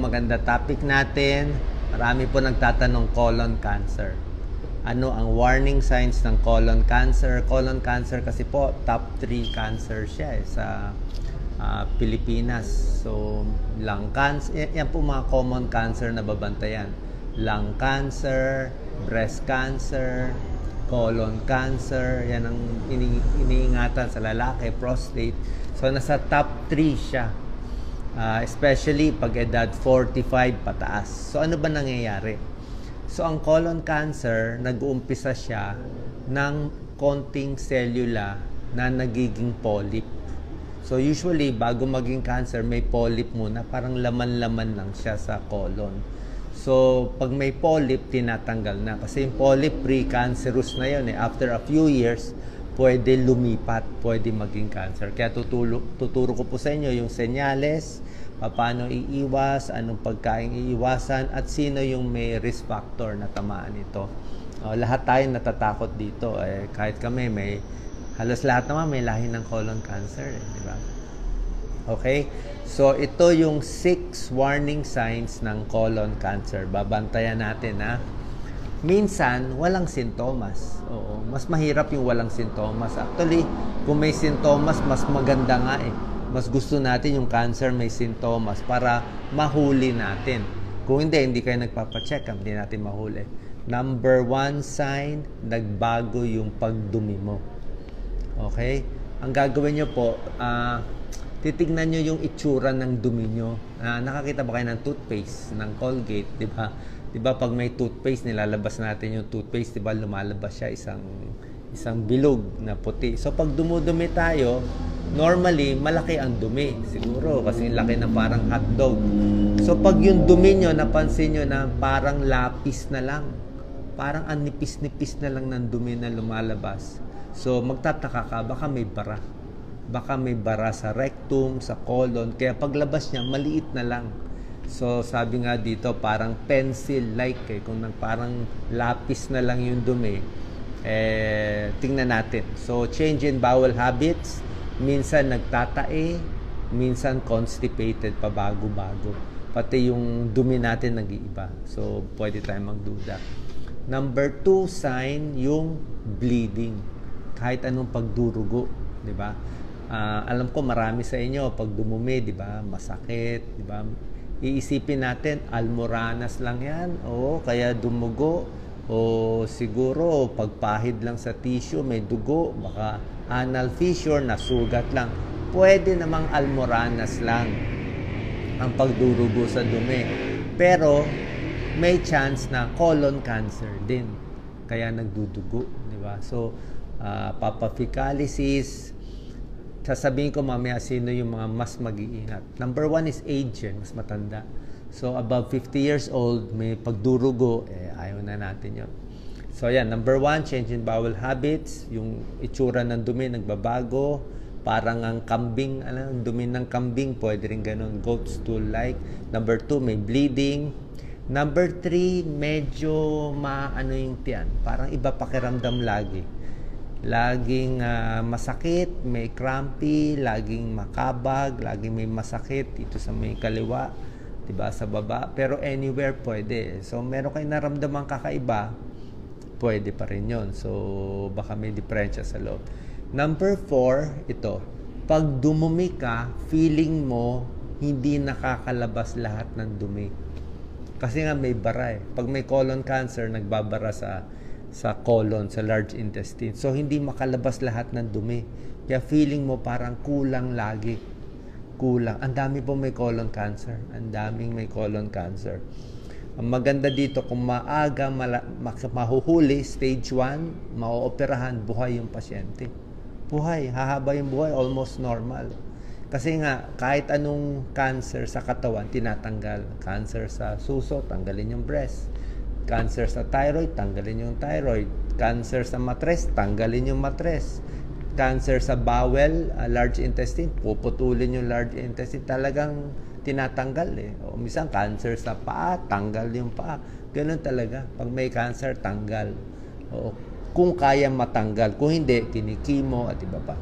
maganda topic natin. Marami po nagtatanong colon cancer. Ano ang warning signs ng colon cancer? Colon cancer kasi po, top 3 cancer siya sa Pilipinas. So, lung cancer, yan po mga common cancer na babantayan. Lung cancer, breast cancer, colon cancer, yan ang iniingatan sa lalaki, prostate. So, nasa top 3 siya. Especially pag edad 45 pataas. So, ano ba nangyayari? So, ang colon cancer, nag-uumpisa siya ng konting cellula na nagiging polyp. So, usually, bago maging cancer, may polyp muna. Parang laman-laman lang siya sa colon. So, pag may polyp, tinatanggal na. Kasi yung polyp, pre-cancerous na yun. After a few years, pwede lumipat, pwede maging cancer. Kaya tuturo ko po sa inyo yung senyales, paano iiwas, anong pagkain iiwasan, at sino yung may risk factor na tamaan ito. Lahat tayo natatakot dito. Kahit kami, halos lahat naman may lahi ng colon cancer. Di ba? Okay? So, ito yung 6 warning signs ng colon cancer. Babantayan natin, ha? Minsan, walang sintomas. Oo, mas mahirap yung walang sintomas. Actually, kung may sintomas, mas maganda nga eh. Mas gusto natin yung cancer may sintomas para mahuli natin. Kung hindi kayo nagpapacheck, hindi natin mahuli. Number 1 sign, nagbago yung pagdumi mo. Okay? Ang gagawin nyo po, titignan nyo yung itsura ng dumi nyo. Nakakita ba kayo ng toothpaste, ng Colgate, di ba? Di ba pag may toothpaste, nilalabas natin yung toothpaste, di ba lumalabas siya isang bilog na puti. So pag dumudumi tayo, normally malaki ang dumi. Siguro kasi laki na parang hotdog. So pag yung dumi nyo, napansin nyo na parang lapis na lang. Parang ang nipis-nipis na lang ng dumi na lumalabas. So magtataka ka, baka may bara. Baka may bara sa rectum, sa colon. Kaya paglabas niya, maliit na lang. So, sabi nga dito, parang pencil-like. Kung parang lapis na lang yung dumi, tingnan natin. So, change in bowel habits. Minsan nagtatae, minsan constipated pa bago-bago. Pati yung dumi natin nag-iiba. So, pwede tayong magduda. Number 2 sign, yung bleeding. Kahit anong pagdurugo, di ba? Alam ko marami sa inyo pag dumumi, di ba? Masakit, di ba? Iisipin natin, almoranas lang yan, o kaya dumugo, o siguro pagpahid lang sa tissue, may dugo, baka anal fissure, nasugat lang. Pwede namang almoranas lang ang pagdurugo sa dumi. Pero may chance na colon cancer din, kaya nagdudugo, di ba? So, papaficalysis, sasabihin ko mamaya sino yung mga mas mag-iingat. Number 1 is age, mas matanda. So, above 50 years old, may pagdurugo, ayaw na natin yun. So, yan. Number 1, change in bowel habits. Yung itsura ng dumi, nagbabago. Parang ang kambing, dumi ng kambing, pwede rin ganun, goat stool-like. Number 2, may bleeding. Number 3, medyo yung tiyan. Parang iba pakiramdam lagi. Laging masakit, may crampy, laging makabag, laging may masakit dito sa may kaliwa, diba, sa baba. Pero anywhere pwede. So, meron kayong naramdaman kakaiba, pwede pa rin yun. So, baka may diferensya sa loob. Number 4, ito. Pag dumumi ka, feeling mo hindi nakakalabas lahat ng dumi. Kasi nga may bara eh. Pag may colon cancer, nagbabara sa colon, sa large intestine. So, hindi makalabas lahat ng dumi. Kaya feeling mo parang kulang lagi. Kulang. Ang dami po may colon cancer. Ang daming may colon cancer. Ang maganda dito, kung maaga mahuhuli, stage 1, mauoperahan, buhay yung pasyente. Buhay. Hahaba yung buhay. Almost normal. Kasi nga, kahit anong cancer sa katawan, tinatanggal. Cancer sa suso, tanggalin yung breast. Cancer sa thyroid, tanggalin yung thyroid. Cancer sa matres, tanggalin yung matres. Cancer sa bowel, large intestine, puputulin yung large intestine. Talagang tinatanggal eh. O minsan, cancer sa paa, tanggal yung paa. Ganun talaga. Pag may cancer, tanggal. O, kung kaya matanggal. Kung hindi, kinikimo at iba pa.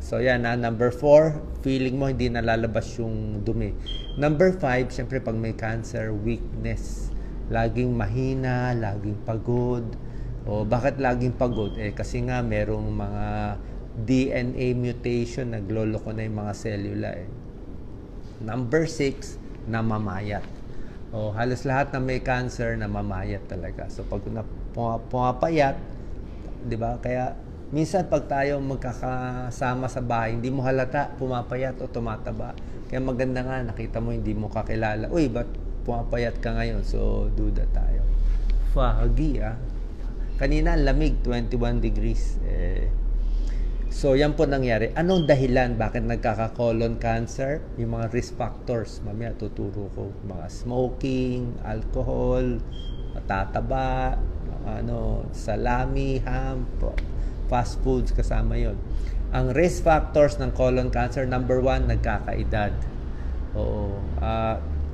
So yan na, number 4, feeling mo hindi nalalabas yung dumi. Number 5, syempre pag may cancer, weakness. Laging mahina, laging pagod. O bakit laging pagod? Kasi nga merong mga DNA mutation, nagloloko na yung mga selula. Number 6, namamayat. Halos lahat na may cancer, namamayat talaga. So pag pumapayat, di ba? Kaya minsan pag tayo magkakasama sa bahay, hindi mo halata, pumapayat o tumataba. Kaya maganda nga, nakita mo, hindi mo kakilala. Uy, ba't pumapayat ka ngayon? So, duda tayo. Foggy, Kanina, lamig, 21 degrees. So, yan po nangyari. Anong dahilan? Bakit nagkaka-colon cancer? Yung mga risk factors. Mamaya tuturo ko. Mga smoking, alcohol, matataba, salami, ham, fast foods, kasama yon. Ang risk factors ng colon cancer, number 1, nagkakaedad.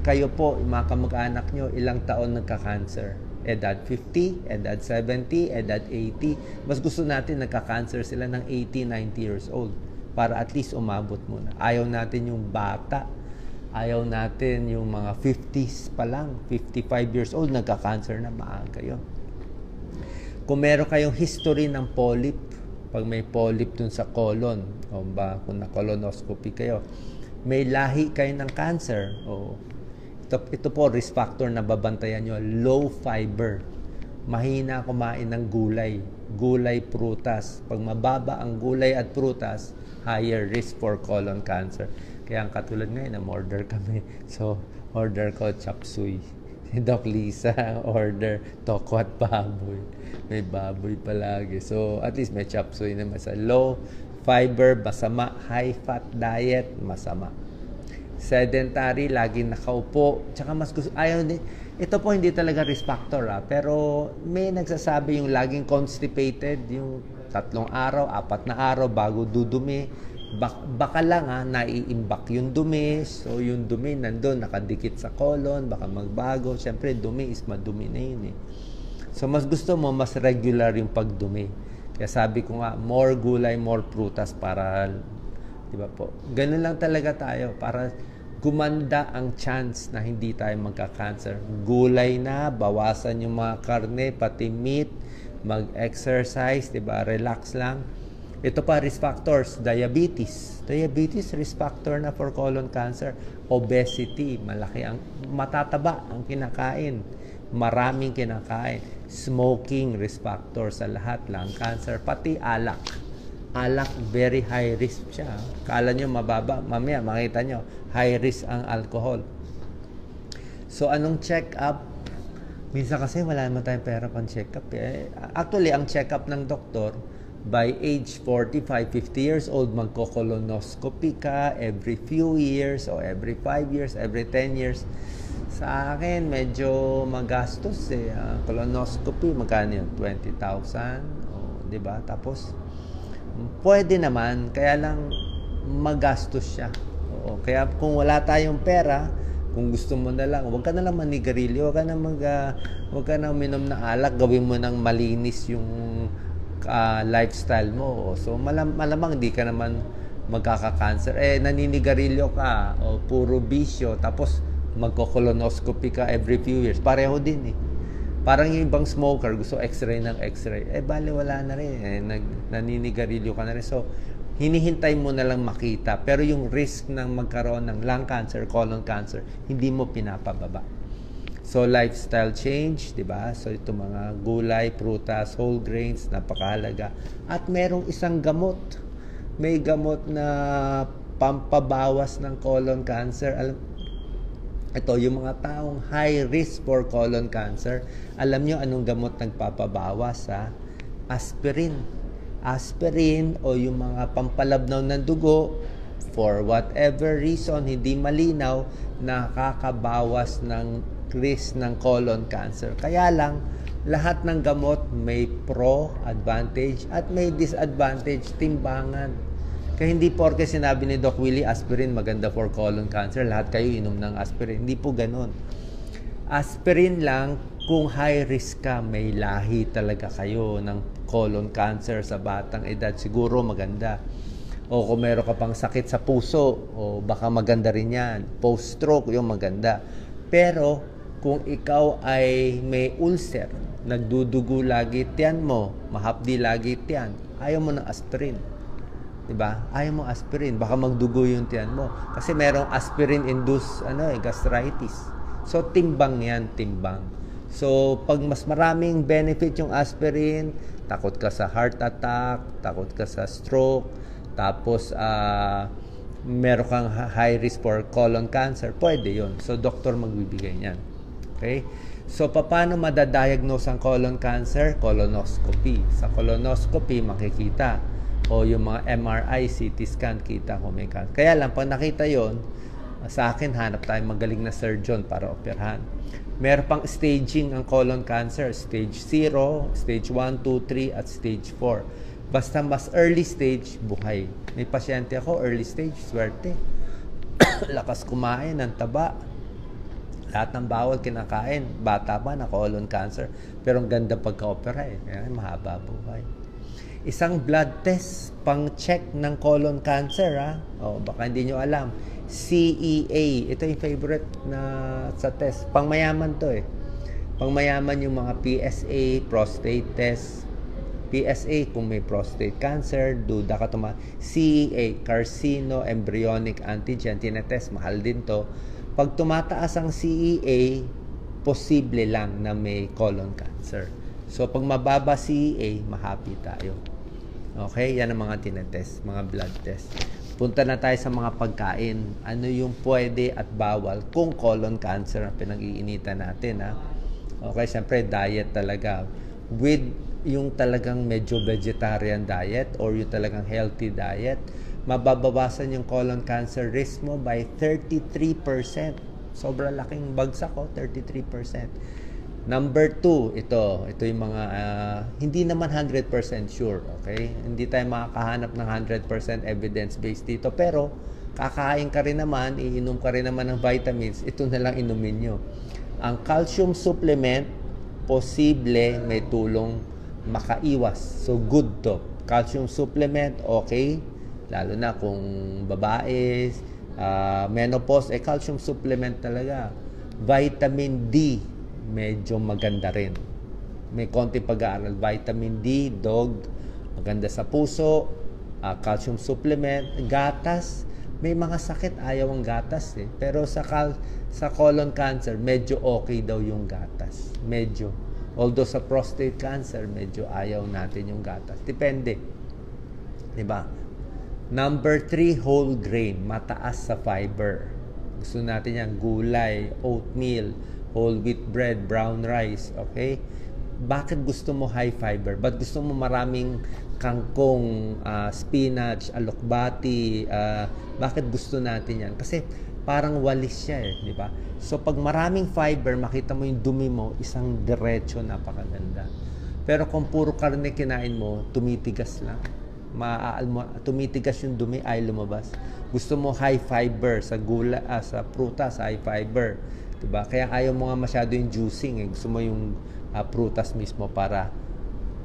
Kayo po, mga kamag-anak nyo, ilang taon nagka-cancer? Edad 50, edad 70, edad 80. Mas gusto natin nagka-cancer sila ng 80, 90 years old para at least umabot muna. Ayaw natin yung bata. Ayaw natin yung mga 50s pa lang, 55 years old, nagka-cancer na, maaga yun. Kung meron kayong history ng polyp, pag may polyp dun sa colon, kung na-colonoscopy kayo, may lahi kayo ng cancer, ito po, risk factor na babantayan nyo, low fiber. Mahina kumain ng gulay, prutas. Pag mababa ang gulay at prutas, higher risk for colon cancer. Kaya ang katulad ngayon, order kami. So, order ko chop suey. Si Doc Lisa, order toko at baboy. May baboy palagi. So, at least may chop suey naman. Sa low fiber, masama. High fat diet, masama. Sedentary, laging nakaupo. Tsaka mas gusto, ito po hindi talaga risk factor, pero may nagsasabi yung laging constipated, yung 3 araw, 4 na araw bago dudumi. Baka lang naiimbak yung dumi. So yung dumi nandun, nakadikit sa colon, baka magbago. Siyempre dumi is madumi na yun . So mas gusto mo, mas regular yung pagdumi. Kaya sabi ko nga, more gulay, more prutas para, di ba po? Ganun lang talaga tayo para gumanda ang chance na hindi tayo magka-cancer. Gulay na, bawasan yung mga karne, pati meat, mag-exercise, di ba? Relax lang. Ito pa, risk factors, diabetes. Diabetes, risk factor na for colon cancer. Obesity, malaki ang matataba ang kinakain. Maraming kinakain. Smoking, risk factor sa lahat lang. Cancer, pati alak. Alak, very high risk siya. Kala nyo mababa, mamaya makita nyo, high risk ang alcohol. So, anong check-up? Minsan kasi wala naman tayong pera pang check-up. Actually, ang check-up ng doktor, by age 45, 50 years old, magko-colonoscopy ka every few years o every 5 years, every 10 years. Sa akin, medyo magastos . Colonoscopy, magkano yun? 20,000. Diba? Tapos, pwede naman, kaya lang magastos siya. Kaya kung wala tayong pera, kung gusto mo na lang, huwag ka na lang manigarilyo, huwag ka na uminom na alak, gawin mo ng malinis yung lifestyle mo. So malamang hindi ka naman magkaka-cancer. Naninigarilyo ka, puro bisyo, tapos magko-colonoscopy ka every few years. Pareho din . Parang yung ibang smoker, gusto x-ray ng x-ray. Bale, wala na rin. Naninigarilyo ka na rin. So, hinihintay mo na lang makita. Pero yung risk ng magkaroon ng lung cancer, colon cancer, hindi mo pinapababa. So, lifestyle change, di ba? So, ito mga gulay, prutas, whole grains, napakahalaga. At merong isang gamot. May gamot na pampabawas ng colon cancer. Ito, yung mga taong high risk for colon cancer, alam nyo anong gamot nagpapabawas? Aspirin. Aspirin o yung mga pampalabnaw ng dugo, for whatever reason, hindi malinaw, nakakabawas ng risk ng colon cancer. Kaya lang, lahat ng gamot may pro, advantage, at may disadvantage, timbangan. Kaya hindi porke sinabi ni Doc Willie, aspirin maganda for colon cancer, lahat kayo inom ng aspirin. Hindi po ganun. Aspirin lang kung high risk ka, may lahi talaga kayo ng colon cancer sa batang edad, siguro maganda. O kung meron ka pang sakit sa puso, o baka maganda rin yan. Post-stroke, yung maganda. Pero, kung ikaw ay may ulcer, nagdudugo lagi tiyan mo, mahapdi lagi tiyan, ayaw mo ng aspirin. Diba? Ayaw mo aspirin, baka magdugo yung tiyan mo. Kasi merong aspirin-induced gastritis. So, timbang yan, timbang. So, pag mas maraming benefit yung aspirin, takot ka sa heart attack, takot ka sa stroke, tapos meron kang high risk for colon cancer, pwede yun. So, doktor magbibigay niyan. Okay? So, paano madadiagnose ang colon cancer? Colonoscopy. Sa colonoscopy, makikita. O yung mga MRI, CT scan, kita kung may cancer. Kaya lang, pag nakita yon, sa akin, hanap tayo magaling na surgeon para operahan. Meron pang staging ang colon cancer. Stage 0, stage 1, 2, 3, at stage 4. Basta mas early stage, buhay. May pasyente ako, early stage, swerte. Lakas kumain ng taba. Lahat ng bawal kinakain. Bata pa na colon cancer. Pero ang ganda pagka-opera eh. Kaya mahaba buhay. Isang blood test pang-check ng colon cancer, ha? O, baka hindi nyo alam. CEA. Ito yung favorite na sa test. Pangmayaman to eh. Pangmayaman yung mga PSA, prostate test. PSA kung may prostate cancer, duda ka CEA, carcino embryonic antigen, tinetest, mahal din to. Pag tumataas ang CEA, posible lang na may colon cancer. So, pag mababa CEA, mahappy tayo. Okay? Yan ang mga tinetest, mga blood test. Punta na tayo sa mga pagkain. Ano yung pwede at bawal kung colon cancer ang pinag-iinitan natin, ha? Okay, siyempre, diet talaga. With yung talagang medyo vegetarian diet or yung talagang healthy diet, mababawasan yung colon cancer risk mo by 33%. Sobrang laking bagsak ko, 33%. Number 2, ito yung mga hindi naman 100% sure, okay? Hindi tayo makakahanap ng 100% evidence-based dito, pero kakain ka rin naman, iinom ka rin naman ng vitamins, ito na lang inumin nyo. Ang calcium supplement, posible may tulong makaiwas. So, good to. Calcium supplement, okay. Lalo na kung babae, menopause, calcium supplement talaga. Vitamin D, medyo maganda rin. May konti pag-aaral. Vitamin D, dog, maganda sa puso, calcium supplement, gatas. May mga sakit, ayaw ang gatas eh. Pero sa colon cancer, medyo okay daw yung gatas. Medyo. Although sa prostate cancer, medyo ayaw natin yung gatas. Depende. Diba? Number 3, whole grain. Mataas sa fiber. Gusto natin yan, gulay, oatmeal, whole wheat bread, brown rice, okay? Bakit gusto mo high fiber? Ba't gusto mo maraming kangkong, spinach, alokbati? Bakit gusto natin yan? Kasi parang walis siya eh, di ba? So pag maraming fiber, makita mo yung dumi mo, isang diretso, napakaganda. Pero kung puro karne kinain mo, tumitigas lang. Tumitigas yung dumi, ay lumabas. Gusto mo high fiber sa gula, sa prutas, high fiber. Diba? Kaya ayaw mo nga masyado yung juicing. Eh. Gusto mo yung prutas mismo para,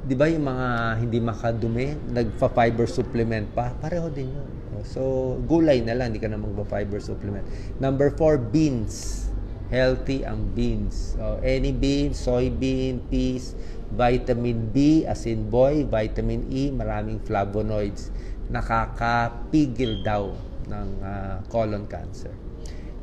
di ba yung mga hindi makadumi, nagpa-fiber supplement pa, pareho din yun. So, gulay na lang, hindi ka na magpa-fiber supplement. Number 4, beans. Healthy ang beans. So, any beans, soybean, peas, vitamin B, as in boy, vitamin E, maraming flavonoids. Nakakapigil daw ng colon cancer.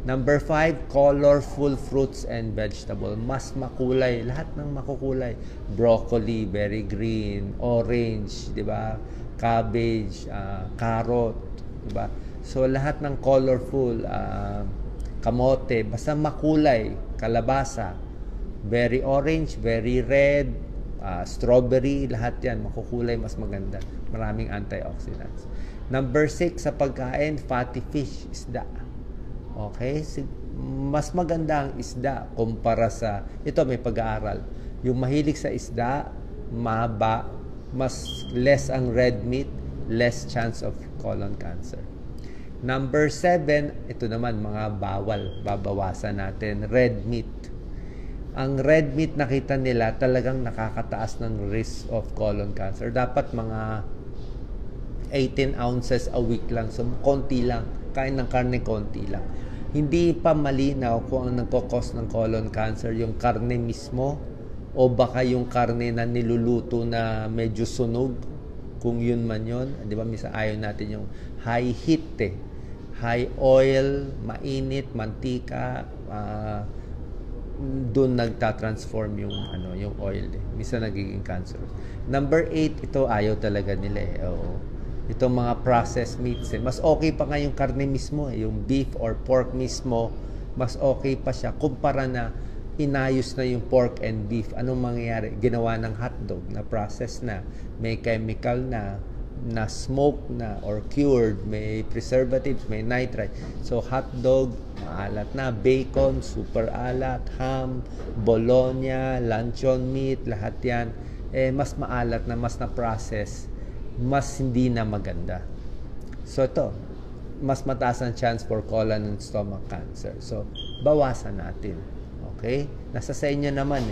Number 5, colorful fruits and vegetable. Mas makulay. Lahat ng makukulay. Broccoli, very green. Orange, di ba? Cabbage, carrot, di ba? So, lahat ng colorful, kamote, basta makulay. Kalabasa, very orange, very red, strawberry, lahat yan. Makukulay, mas maganda. Maraming antioxidants. Number 6, sa pagkain, fatty fish, isda. Okay? Mas maganda ang isda kumpara sa, ito may pag-aaral, yung mahilig sa isda, mas less ang red meat, less chance of colon cancer. Number 7, ito naman mga bawal, babawasan natin, red meat. Ang red meat nakita nila talagang nakakataas ng risk of colon cancer. Dapat mga 18 ounces a week lang. So, konti lang. Kain ng karne, konti lang. Hindi pa malinaw kung ang nagkakos ng colon cancer, yung karne mismo o baka yung karne na niluluto na medyo sunog. Kung yun man yun. Di ba, misa ayaw natin yung high heat high oil, mainit, mantika, doon nagta-transform yung oil Misa nagiging cancer. Number 8, ito ayaw talaga nila Oo. Itong mga processed meats mas okay pa nga yung karne mismo yung beef or pork mismo, mas okay pa siya kumpara na inayos na yung pork and beef. Anong mangyayari? Ginawa ng hotdog na process na, may chemical na smoke na or cured, may preservatives, may nitrite. So hotdog, maalat na, bacon, super alat, ham, bologna, luncheon meat, lahat yan, mas maalat na, mas na-process, mas hindi na maganda. So ito, mas mataas ang chance for colon and stomach cancer. So, bawasan natin. Okay? Nasa sa inyo naman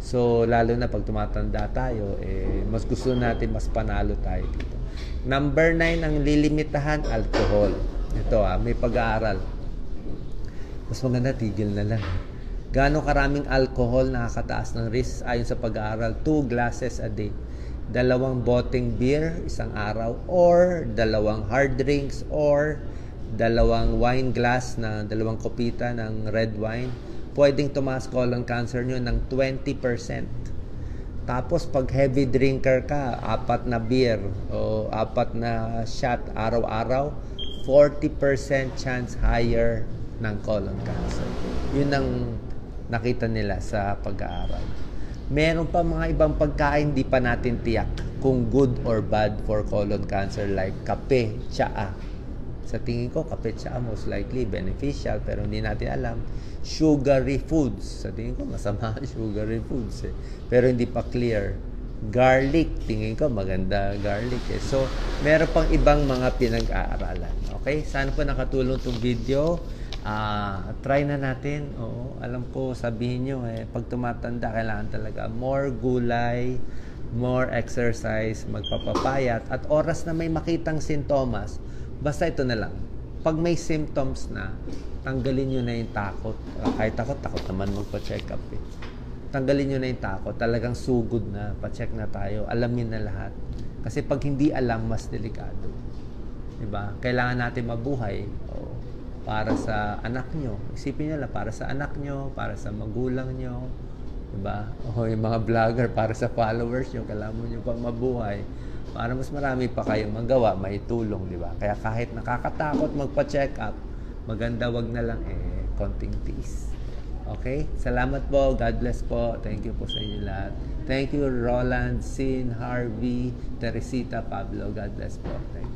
So, lalo na pag tumatanda tayo, mas gusto natin, mas panalo tayo dito. Number 9, ang lilimitahan, alcohol. Ito may pag-aaral. Mas maganda, tigil na lang. Gaano karaming alcohol nakakataas ng risk ayon sa pag-aaral? 2 glasses a day. 2 boteng beer isang araw, or 2 hard drinks, or 2 wine glass na 2 kopita ng red wine. Pwedeng tumaas colon cancer nyo ng 20%. Tapos, pag heavy drinker ka, 4 na beer o 4 na shot araw-araw, 40% chance higher ng colon cancer. Yun ang nakita nila sa pag-aaral. Meron pa mga ibang pagkain di pa natin tiyak kung good or bad for colon cancer, like kape, tsaa. Sa tingin ko, kape, tsaa most likely beneficial, pero hindi natin alam. Sugary foods, sa tingin ko masama sugary foods pero hindi pa clear. Garlic, tingin ko maganda garlic So, meron pang ibang mga pinag-aaralan. Okay? Sana po nakatulong itong video. Try na natin. Oo, alam ko, sabihin nyo pag tumatanda, kailangan talaga more gulay, more exercise, magpapapayat, at oras na may makitang sintomas, basta ito na lang. Pag may symptoms na, tanggalin nyo na yung takot. Kahit takot naman magpa-check up Tanggalin nyo na yung takot. Talagang sugod na. Pa-check na tayo. Alamin na lahat. Kasi pag hindi alam, mas delikado. Diba? Kailangan natin mabuhay para sa anak nyo. Isipin nyo lang, para sa anak nyo, para sa magulang nyo. Diba? Yung mga vlogger, para sa followers nyo, kailangan nyo pang mabuhay. Para mas marami pa kayong magawa, may tulong, diba? Kaya kahit nakakatakot magpa-check up, maganda wag na lang konting tiis. Okay? Salamat po. God bless po. Thank you po sa inyo lahat. Thank you, Roland, Sin, Harvey, Teresita, Pablo. God bless po. Thank you.